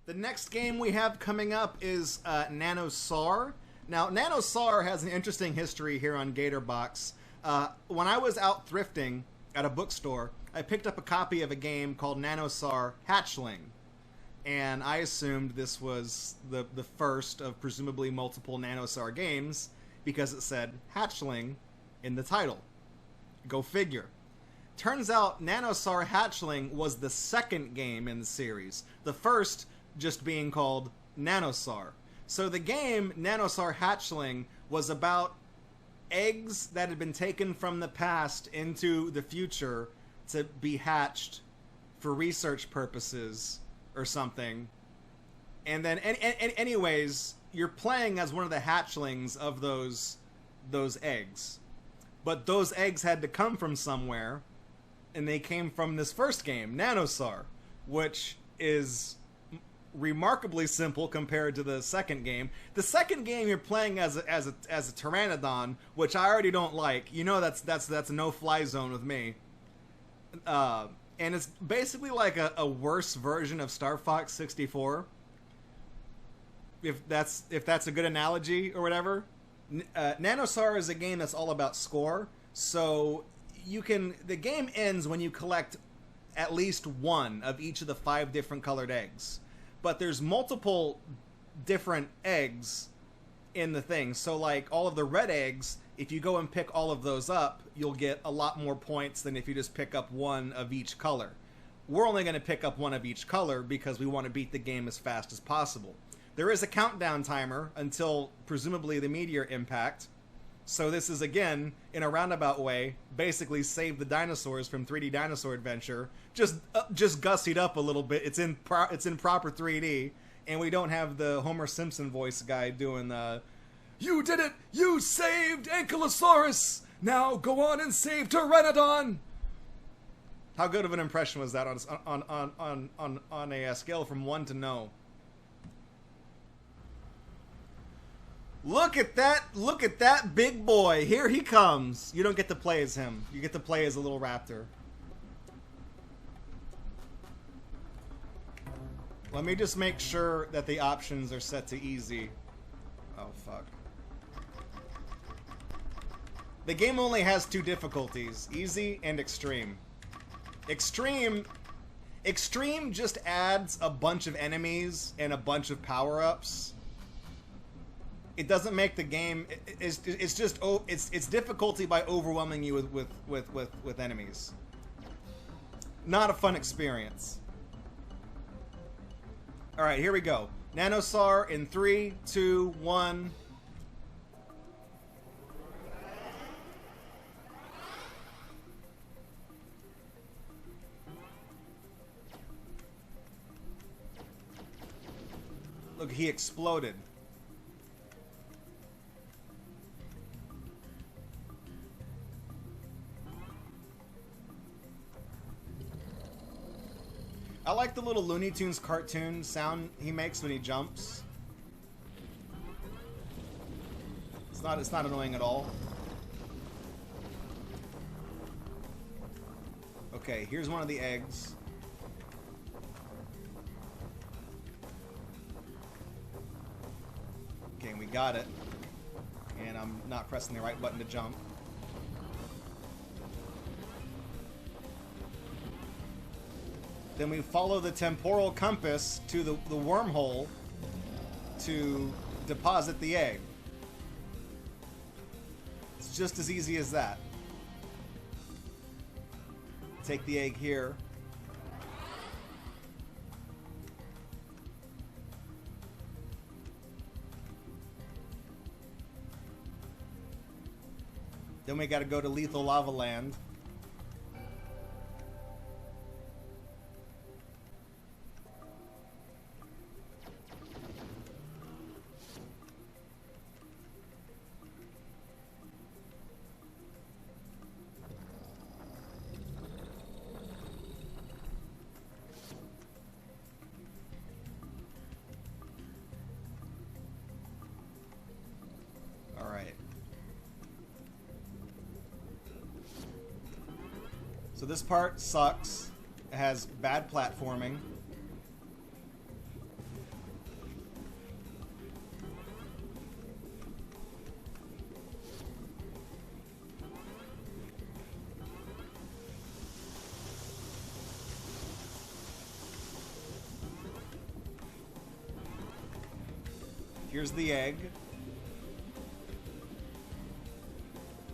The next game we have coming up is Nanosaur. Now, Nanosaur has an interesting history here on Gatorbox. When I was out thrifting at a bookstore, I picked up a copy of a game called Nanosaur Hatchling. And I assumed this was the first of presumably multiple Nanosaur games because it said Hatchling in the title. Go figure. Turns out Nanosaur Hatchling was the second game in the series. The first just being called Nanosaur. So the game Nanosaur Hatchling was about eggs that had been taken from the past into the future to be hatched for research purposes or something. And then anyways, you're playing as one of the hatchlings of those eggs. But those eggs had to come from somewhere, and they came from this first game, Nanosaur, which is remarkably simple compared to the second game. The second game you're playing as a pteranodon, which I already don't like. You know that's a no-fly zone with me. And it's basically like a worse version of Star Fox 64. If that's a good analogy or whatever. Nanosaur is a game that's all about score. So the game ends when you collect at least one of each of the 5 different colored eggs. But there's multiple different eggs in the thing. So like all of the red eggs, if you go and pick all of those up, you'll get a lot more points than if you just pick up one of each color. We're only going to pick up one of each color because we want to beat the game as fast as possible. There is a countdown timer until presumably the meteor impact. So this is, again, in a roundabout way, basically Save the Dinosaurs from 3D Dinosaur Adventure. Just gussied up a little bit. It's in proper 3D, and we don't have the Homer Simpson voice guy doing the, "You did it! You saved Ankylosaurus! Now go on and save Pteranodon!" How good of an impression was that on a scale from 1 to no? Look at that big boy. Here he comes. You don't get to play as him. You get to play as a little raptor. Let me just make sure that the options are set to easy. Oh, fuck. The game only has 2 difficulties, easy and extreme. Extreme just adds a bunch of enemies and a bunch of power-ups. It doesn't make the game. It's difficulty by overwhelming you with enemies. Not a fun experience. All right, here we go. Nanosaur in 3, 2, 1. Look, he exploded. I like the little Looney Tunes cartoon sound he makes when he jumps. It's not annoying at all. Okay, here's one of the eggs. Okay, we got it. And I'm not pressing the right button to jump. Then we follow the temporal compass to the wormhole to deposit the egg. It's just as easy as that. Take the egg here. Then we gotta go to Lethal Lava Land. So this part sucks. It has bad platforming. Here's the egg.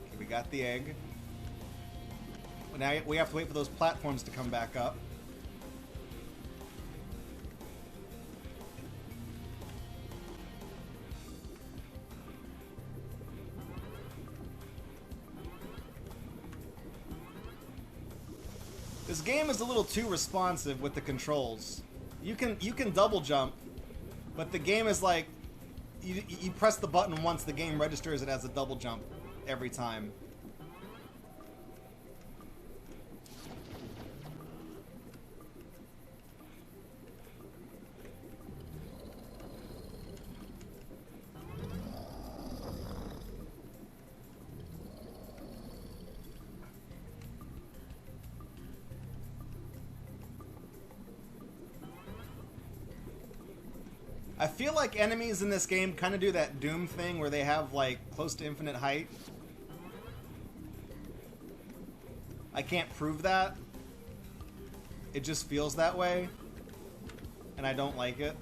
Okay, we got the egg. Now we have to wait for those platforms to come back up. This game is a little too responsive with the controls. You can double jump, but the game is like you press the button once, the game registers it as a double jump every time. I feel like enemies in this game kind of do that Doom thing where they have, like, close to infinite height. I can't prove that. It just feels that way. And I don't like it.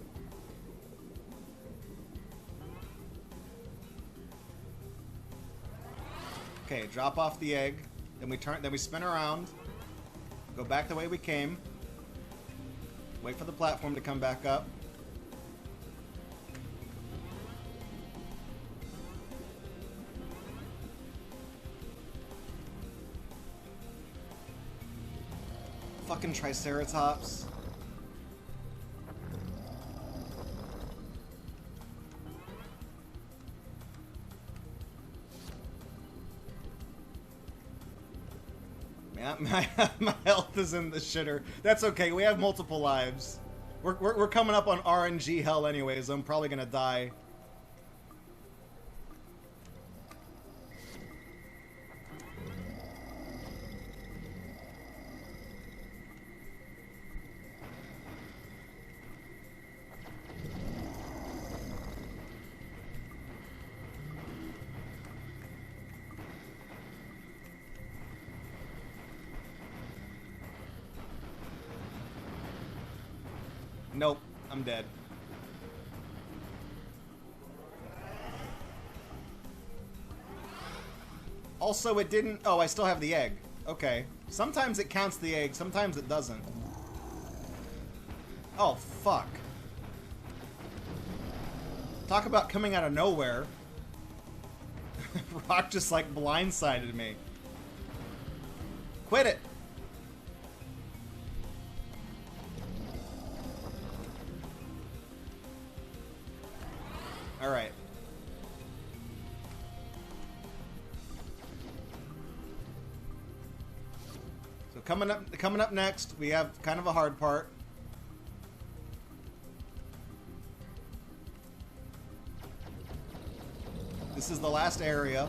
Okay, drop off the egg. Then we spin around. Go back the way we came. Wait for the platform to come back up. Fucking Triceratops. Man, my health is in the shitter. That's okay. We have multiple lives. We're coming up on RNG hell anyways. I'm probably gonna die. Nope, I'm dead. Also, it didn't... Oh, I still have the egg. Okay. Sometimes it counts the egg, sometimes it doesn't. Oh, fuck. Talk about coming out of nowhere. Rock just, like, blindsided me. Quit it! Alright. So coming up next, we have kind of a hard part. This is the last area.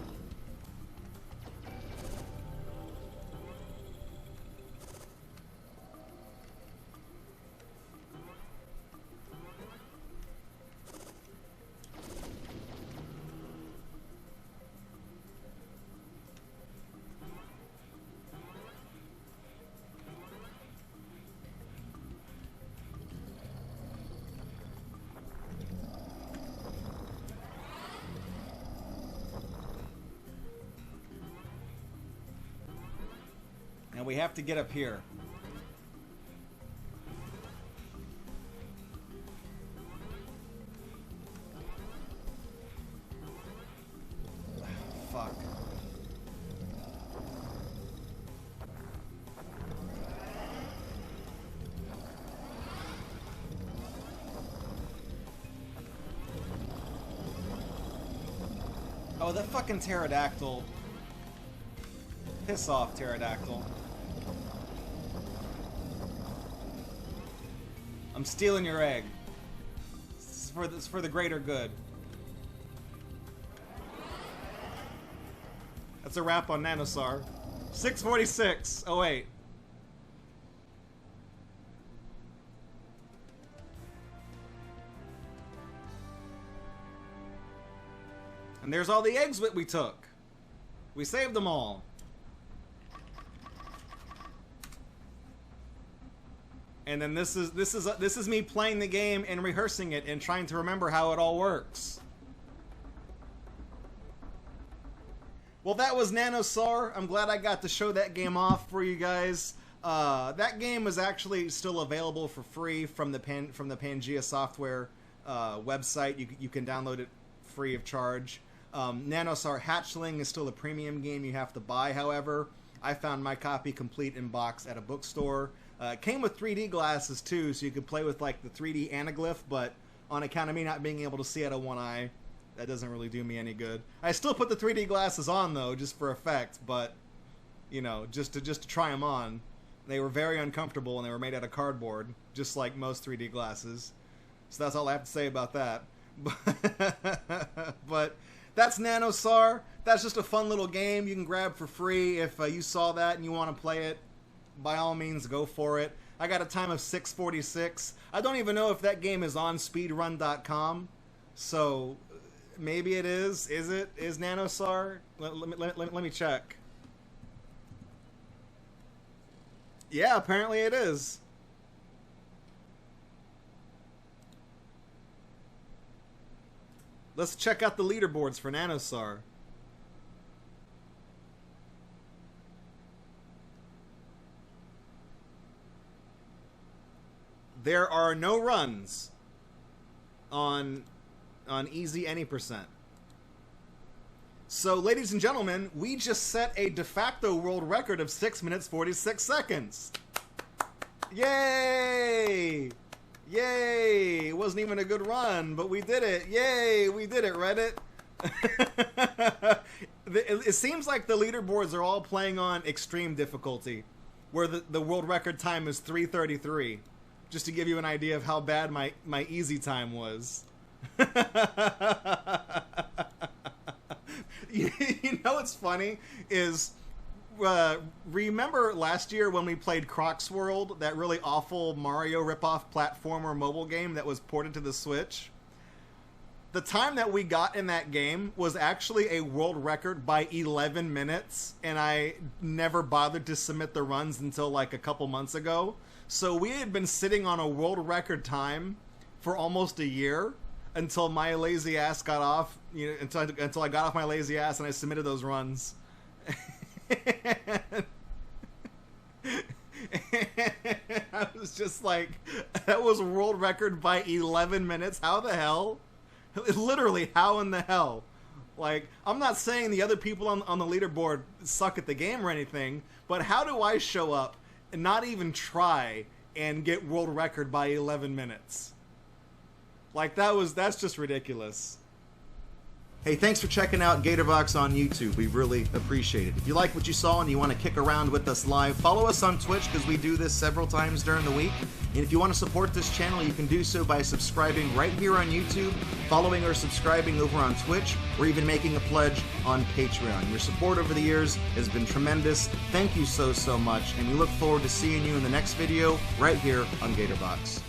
And we have to get up here. Fuck. Oh, that fucking pterodactyl. Piss off, pterodactyl. I'm stealing your egg. It's for the greater good. That's a wrap on Nanosaur. 646. Oh wait. And there's all the eggs that we took. We saved them all. And then this is me playing the game and rehearsing it and trying to remember how it all works. Well, that was Nanosaur. I'm glad I got to show that game off for you guys. That game is actually still available for free from the Pangea Software website. You can download it free of charge. Nanosaur Hatchling is still a premium game you have to buy, however. I found my copy complete in box at a bookstore. It came with 3D glasses too, so you could play with like the 3D anaglyph, but on account of me not being able to see out of one eye, that doesn't really do me any good. I still put the 3D glasses on though, just for effect, but you know, just to try them on. They were very uncomfortable and they were made out of cardboard, just like most 3D glasses. So that's all I have to say about that. But that's Nanosaur. That's just a fun little game you can grab for free. If you saw that and you want to play it, by all means, go for it. I got a time of 6:46. I don't even know if that game is on speedrun.com. So maybe it is. Is it? Is Nanosaur? Let me check. Yeah, apparently it is. Let's check out the leaderboards for Nanosaur. There are no runs on easy any percent. So, ladies and gentlemen, we just set a de facto world record of 6 minutes 46 seconds. Yay! Yay! It wasn't even a good run, but we did it. Yay! We did it, Reddit. It seems like the leaderboards are all playing on extreme difficulty, where the world record time is 3:33. Just to give you an idea of how bad my easy time was. You know what's funny is, remember last year when we played Croc's World, that really awful Mario ripoff platformer mobile game that was ported to the Switch? The time that we got in that game was actually a world record by 11 minutes, and I never bothered to submit the runs until like a couple months ago. So we had been sitting on a world record time for almost a year until my lazy ass got off, you know, until I got off my lazy ass and I submitted those runs. I was just like, that was a world record by 11 minutes? How the hell? Literally, how in the hell? Like, I'm not saying the other people on the leaderboard suck at the game or anything, but how do I show up and not even try and get world record by 11 minutes? Like, that's just ridiculous. Hey, thanks for checking out Gatorbox on YouTube. We really appreciate it. If you like what you saw and you want to kick around with us live, follow us on Twitch because we do this several times during the week. And if you want to support this channel, you can do so by subscribing right here on YouTube, following or subscribing over on Twitch, or even making a pledge on Patreon. Your support over the years has been tremendous. Thank you so much, and we look forward to seeing you in the next video right here on Gatorbox.